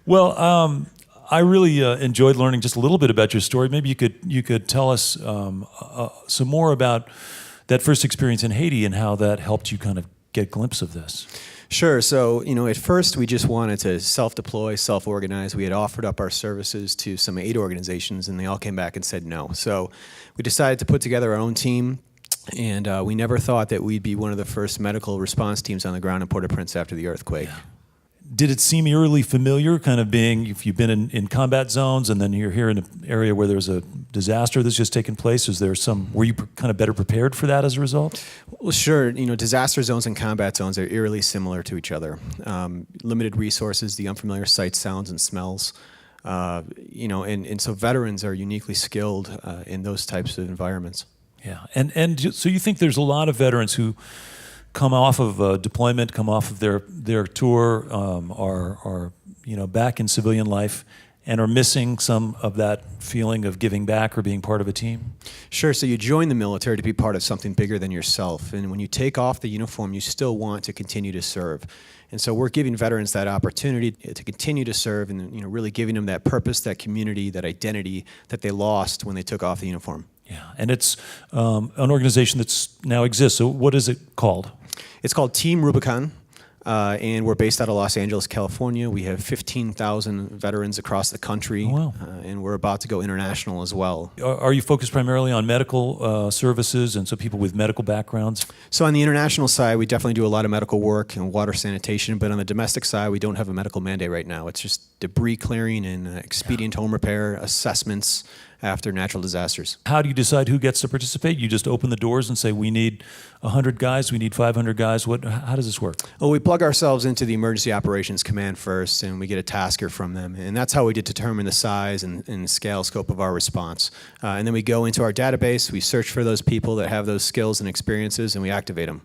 Well, I really enjoyed learning just a little bit about your story. Maybe you could tell us some more about that first experience in Haiti and how that helped you kind of get a glimpse of this. Sure. So, at first we just wanted to self-deploy, self-organize. We had offered up our services to some aid organizations, and they all came back and said no. So we decided to put together our own team, and we never thought that we'd be one of the first medical response teams on the ground in Port-au-Prince after the earthquake. Yeah. Did it seem eerily familiar, kind of being, if you've been in combat zones and then you're here in an area where there's a disaster that's just taken place? Were you kind of better prepared for that as a result? Well, sure. Disaster zones and combat zones are eerily similar to each other. Limited resources, the unfamiliar sights, sounds, and smells. And so veterans are uniquely skilled in those types of environments. Yeah, and so you think there's a lot of veterans who come off of deployment, come off of their tour, are back in civilian life, and are missing some of that feeling of giving back or being part of a team? Sure. So you join the military to be part of something bigger than yourself, and when you take off the uniform, you still want to continue to serve. And so we're giving veterans that opportunity to continue to serve, and really giving them that purpose, that community, that identity that they lost when they took off the uniform. Yeah, and it's an organization that's now exists. So what is it called? It's called Team Rubicon, and we're based out of Los Angeles, California. We have 15,000 veterans across the country, and we're about to go international as well. Are you focused primarily on medical services, and so people with medical backgrounds? So on the international side, we definitely do a lot of medical work and water sanitation, but on the domestic side, we don't have a medical mandate right now. It's just debris clearing and expedient home repair, assessments after natural disasters. How do you decide who gets to participate? You just open the doors and say, we need 100 guys, we need 500 guys. How does this work? Well, we plug ourselves into the Emergency Operations Command first, and we get a tasker from them. And that's how we determine the size and scale, scope of our response. And then we go into our database, we search for those people that have those skills and experiences, and we activate them.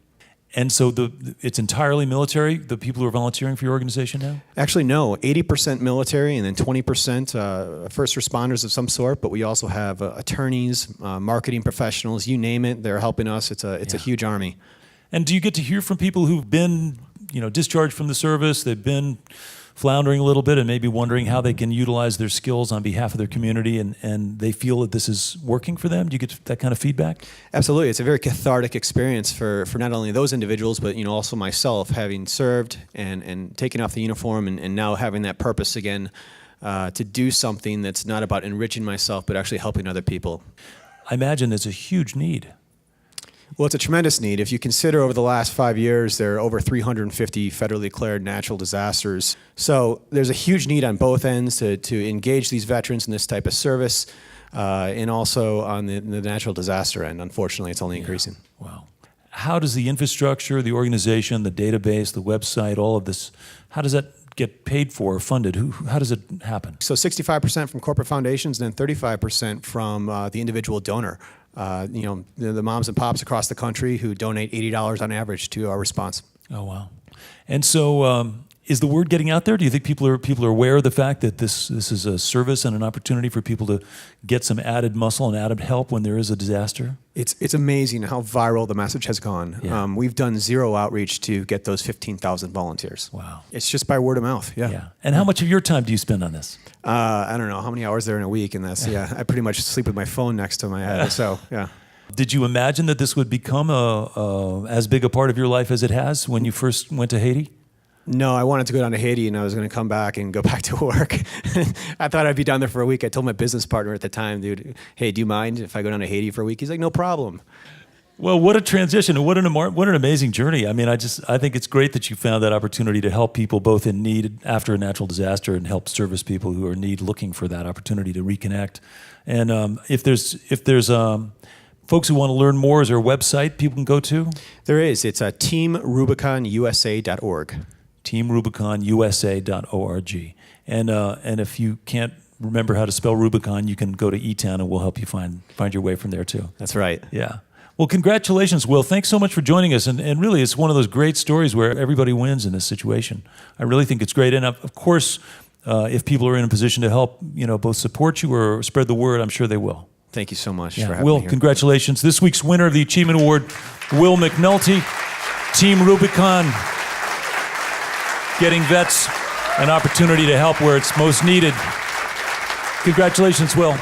And so it's entirely military, the people who are volunteering for your organization now? Actually, no. 80% military and then 20% first responders of some sort, but we also have attorneys, marketing professionals, you name it, they're helping us. It's a huge army. And do you get to hear from people who've been discharged from the service, they've been floundering a little bit and maybe wondering how they can utilize their skills on behalf of their community, and they feel that this is working for them? Do you get that kind of feedback? Absolutely. It's a very cathartic experience for not only those individuals, but also myself, having served and taken off the uniform and now having that purpose again to do something that's not about enriching myself, but actually helping other people. I imagine there's a huge need. Well, it's a tremendous need. If you consider over the last 5 years, there are over 350 federally declared natural disasters. So there's a huge need on both ends to engage these veterans in this type of service, and also on the natural disaster end. Unfortunately, it's only increasing. Wow. How does the infrastructure, the organization, the database, the website, all of this, how does that get paid for or funded? How does it happen? So 65% from corporate foundations and then 35% from the individual donor. The moms and pops across the country who donate $80 on average to our response. Oh, wow. And so is the word getting out there? Do you think people are aware of the fact that this is a service and an opportunity for people to get some added muscle and added help when there is a disaster? It's amazing how viral the message has gone. Yeah. We've done zero outreach to get those 15,000 volunteers. Wow. It's just by word of mouth. Yeah. And how much of your time do you spend on this? I don't know how many hours there in a week in this. Yeah, I pretty much sleep with my phone next to my head. So yeah. Did you imagine that this would become as big a part of your life as it has when you first went to Haiti? No, I wanted to go down to Haiti, and I was going to come back and go back to work. I thought I'd be down there for a week. I told my business partner at the time, dude, hey, do you mind if I go down to Haiti for a week? He's like, no problem. Well, what a transition, and what an amazing journey. I mean, I think it's great that you found that opportunity to help people both in need after a natural disaster and help service people who are in need, looking for that opportunity to reconnect. And if there's folks who want to learn more, is there a website people can go to? There is. It's teamrubiconusa.org. teamrubiconusa.org. And if you can't remember how to spell Rubicon, you can go to eTown and we'll help you find your way from there too. That's right. Yeah. Well, congratulations, Will. Thanks so much for joining us. And really, it's one of those great stories where everybody wins in this situation. I really think it's great. And of course, if people are in a position to help, both support you or spread the word, I'm sure they will. Thank you so much for having me Will, here. congratulations. This week's winner of the Achievement Award, Will McNulty, Team Rubicon, getting vets an opportunity to help where it's most needed. Congratulations, Will.